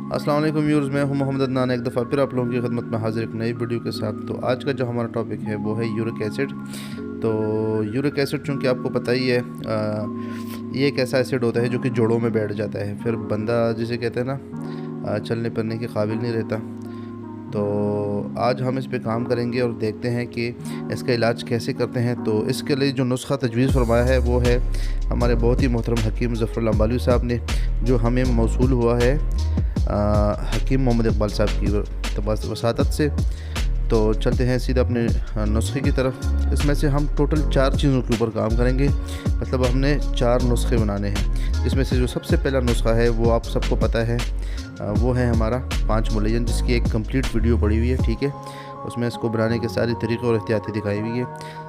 अस्सलाम वालेकुम व्यूअर्स, मैं हूं मोहम्मद अदनान। एक दफ़ा फिर आप लोगों की खिदमत में हाजिर एक नई वीडियो के साथ। तो आज का जो हमारा टॉपिक है वो है यूरिक एसिड। तो यूरिक एसिड चूँकि आपको पता ही है ये एक ऐसा एसिड होता है जो कि जोड़ों में बैठ जाता है, फिर बंदा जिसे कहते हैं ना चलने फिरने के काबिल नहीं रहता। तो आज हम इस पे काम करेंगे और देखते हैं कि इसका इलाज कैसे करते हैं। तो इसके लिए जो नुस्खा तजवीज़ फरमाया है वो है हमारे बहुत ही मोहतरम हकीम ज़फ़रुल्लाह अंबालवी साहब ने, जो हमें मौसूल हुआ है हकीम मोहम्मद इकबाल साहब की वसातत से। तो चलते हैं सीधा अपने नुस्खे की तरफ। इसमें से हम टोटल 4 चीज़ों के ऊपर काम करेंगे, मतलब हमने 4 नुस्खे बनाने हैं। इसमें से जो सबसे पहला नुस्खा है वो आप सबको पता है, वो है हमारा 5 मुलय्यन, जिसकी एक कंप्लीट वीडियो पड़ी हुई है, ठीक है। उसमें इसको बनाने के सारे तरीक़े और एहतियाती दिखाई हुई है।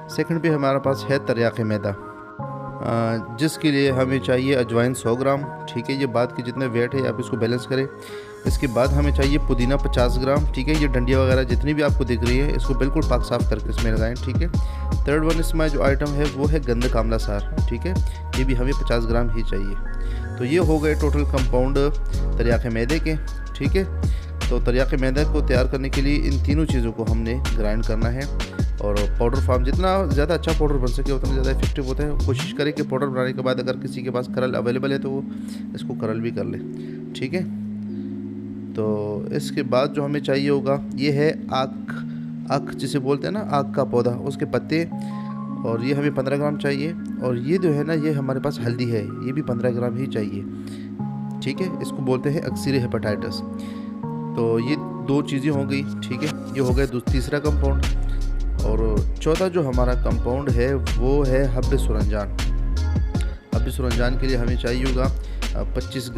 सेकंड पे हमारे पास है तरियाक़ मैदा, जिसके लिए हमें चाहिए अजवाइन 100 ग्राम, ठीक है। ये बात की जितने वेट है आप इसको बैलेंस करें। इसके बाद हमें चाहिए पुदीना 50 ग्राम, ठीक है। ये डंडियाँ वगैरह जितनी भी आपको दिख रही है इसको बिल्कुल पाक साफ़ करके इसमें लगाएं, ठीक है। थर्ड वन इसमें जो आइटम है वो है गंधक आंवला सार, ठीक है। ये भी हमें 50 ग्राम ही चाहिए। तो ये हो गए टोटल कंपाउंड तरियाक़ मैदे के, ठीक है। तो तरियाक़ मैदा को तैयार करने के लिए इन तीनों चीज़ों को हमने ग्राइंड करना है। और पाउडर फॉर्म जितना ज़्यादा अच्छा पाउडर बन सके उतना ज़्यादा इफेक्टिव होता है। कोशिश करें कि पाउडर बनाने के बाद अगर किसी के पास करल अवेलेबल है तो वो इसको करल भी कर ले, ठीक है। तो इसके बाद जो हमें चाहिए होगा ये है आक जिसे बोलते हैं ना, आक का पौधा, उसके पत्ते, और ये हमें 15 ग्राम चाहिए। और ये जो है ना, ये हमारे पास हल्दी है, ये भी 15 ग्राम ही चाहिए, ठीक है। इसको बोलते हैं अक्सीर हेपेटाइटिस। तो ये 2 चीज़ें हो गई, ठीक है। ये हो गया तीसरा कंपाउंड। और चौथा जो हमारा कंपाउंड है वो है हब्बे सुरंजान। हब्बे सुरंजान के लिए हमें चाहिए होगा 25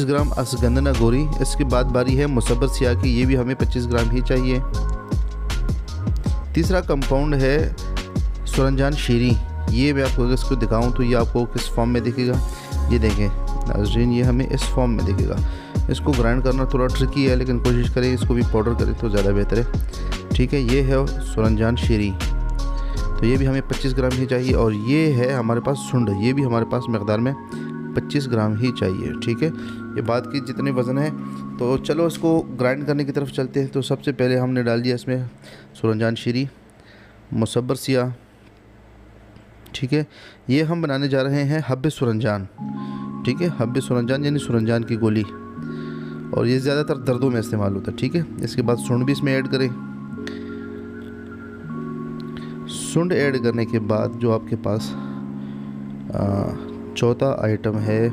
ग्राम असगंधना गोरी। इसके बाद बारी है मुसब्बर सिया की, ये भी हमें 25 ग्राम ही चाहिए। तीसरा कंपाउंड है सुरंजान शीरी। ये मैं आपको अगर इसको दिखाऊं तो ये आपको किस फॉर्म में दिखेगा, ये देखें नाज़रीन, ये हमें इस फॉर्म में दिखेगा। इसको ग्राइंड करना थोड़ा ट्रिकी है, लेकिन कोशिश करें इसको भी पाउडर करें तो ज़्यादा बेहतर है, ठीक है। ये है सुरंजान शीरी, तो ये भी हमें 25 ग्राम ही चाहिए। और ये है हमारे पास सुंड, ये भी हमारे पास मकदार में 25 ग्राम ही चाहिए, ठीक है। ये बात की जितने वज़न है। तो चलो इसको ग्राइंड करने की तरफ चलते हैं। तो सबसे पहले हमने डाल दिया इसमें सुरंजान शीरी, मुसब्बर सिया, ठीक है। ये हम बनाने जा रहे हैं हब्बे सुरंजान, ठीक है। हब्बे सुरंजान यानी सुरंजान की गोली, और ये ज़्यादातर दर्दों में इस्तेमाल होता है, ठीक है। इसके बाद सुंड भी इसमें ऐड करें। सुंड ऐड करने के बाद जो आपके पास चौथा आइटम है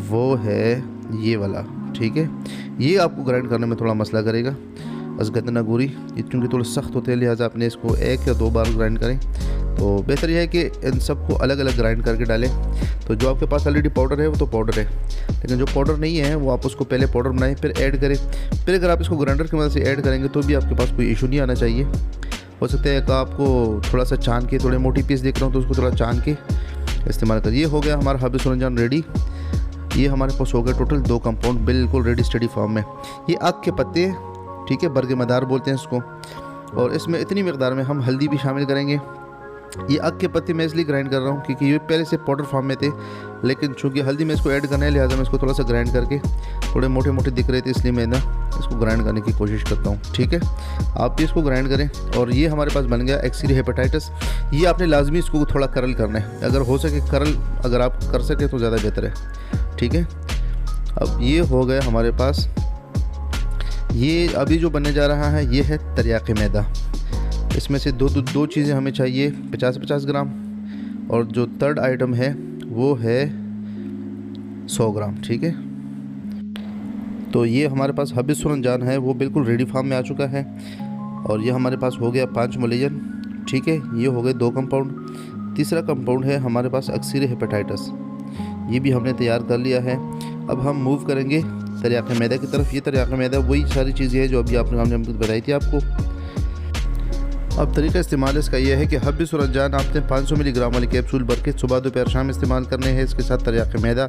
वो है ये वाला, ठीक है। ये आपको ग्राइंड करने में थोड़ा मसला करेगा, असगंधना गोरी, क्योंकि थोड़ा सख्त होते हैं, लिहाजा आपने इसको 1 या 2 बार ग्राइंड करें। तो बेहतर यह है कि इन सबको अलग अलग ग्राइंड करके डालें। तो जो आपके पास ऑलरेडी पाउडर है वो तो पाउडर है, लेकिन जो पाउडर नहीं है वो आप उसको पहले पाउडर बनाएं फिर ऐड करें। फिर अगर आप इसको ग्राइंडर की मदद से ऐड करेंगे तो भी आपके पास कोई इशू नहीं आना चाहिए। हो सकता है कि आपको थोड़ा सा छान के, थोड़े मोटी पीस देख रहा हूँ तो उसको थोड़ा छान के इस्तेमाल करिए। ये हो गया हमारा हब्बे सुरंजान रेडी। ये हमारे पास हो गया टोटल 2 कंपाउंड बिल्कुल रेडी स्टडी फॉर्म में। ये आग के पत्ते, ठीक है, बरगे मदार बोलते हैं इसको। और इसमें इतनी मकदार में हम हल्दी भी शामिल करेंगे। ये आग के पत्ते मैं इसलिए ग्राइंड कर रहा हूँ क्योंकि ये पहले से पाउडर फॉर्म में थे, लेकिन चूँकि हल्दी में इसको ऐड करना है लिहाजा मैं इसको थोड़ा सा ग्राइंड करके, थोड़े मोटे मोटे दिख रहे थे इसलिए मैं ना इसको ग्राइंड करने की कोशिश करता हूँ, ठीक है। आप भी इसको ग्राइंड करें। और ये हमारे पास बन गया अक्सीर हेपेटाइटिस। ये आपने लाजमी इसको थोड़ा करल करना है, अगर हो सके करल अगर आप कर सकें तो ज़्यादा बेहतर है, ठीक है। अब ये हो गया हमारे पास। ये अभी जो बनने जा रहा है ये है तरियाक़ मैदा। इसमें से दो चीज़ें हमें चाहिए 50 ग्राम, और जो थर्ड आइटम है वो है 100 ग्राम, ठीक है। तो ये हमारे पास हब्बे सुरंजान है वो बिल्कुल रेडी फॉर्म में आ चुका है। और ये हमारे पास हो गया 5 मुलय्यन, ठीक है। ये हो गए 2 कंपाउंड। तीसरा कंपाउंड है हमारे पास अक्सीर हेपेटाइटिस, ये भी हमने तैयार कर लिया है। अब हम मूव करेंगे तरियाक़ मैदा की तरफ। ये तरियाक़ मैदा वही सारी चीज़ें हैं जो अभी हमने बताई थी आपको। अब तरीका इस्तेमाल इसका यह है कि हब्बे सुरंजान आपने 500 मिलीग्राम वाली कैप्सूल भर के सुबह दोपहर शाम इस्तेमाल करने हैं। इसके साथ तरियाक़ मैदा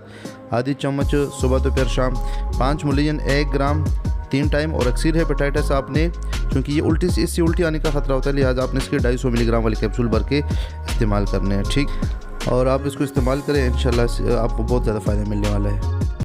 आधी चम्मच सुबह दोपहर शाम, 5 मुलय्यन 1 ग्राम 3 टाइम। और अक्सीर हेपेटाइटिस आपने, क्योंकि ये इससे उल्टी आने का ख़तरा होता है लिहाजा आपने इसके 250 मिलीग्राम वाली कैप्सूल भर के इस्तेमाल करने हैं, ठीक। और आप इसको इस्तेमाल करें, इंशाल्लाह आपको बहुत ज़्यादा फ़ायदा मिलने वाला है।